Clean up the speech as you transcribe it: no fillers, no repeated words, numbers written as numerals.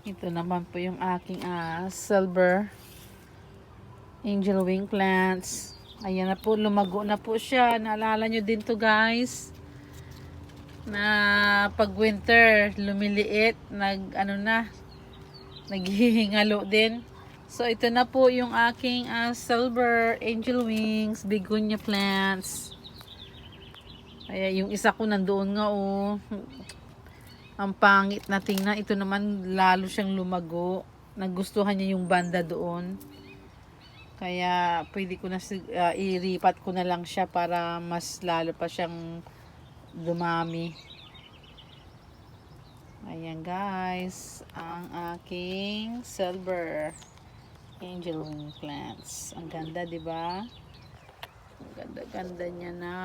Ito naman po yung aking silver angel wing plants. Ayan na po, lumago na po siya. Naalala nyo din to guys, na pag winter lumiliit, naghihingalo din. So ito na po yung aking silver angel wings begonia plants. Kaya yung isa ko nandoon nga ang pangit na tingnan. Ito naman lalo siyang lumago. Nagustuhan niya yung banda doon. Kaya pwede ko na ilipat ko na lang siya para mas lalo pa siyang dumami. Ayan guys, ang aking silver angel wing plants. Ang ganda, 'di ba? Ang ganda-ganda niya na.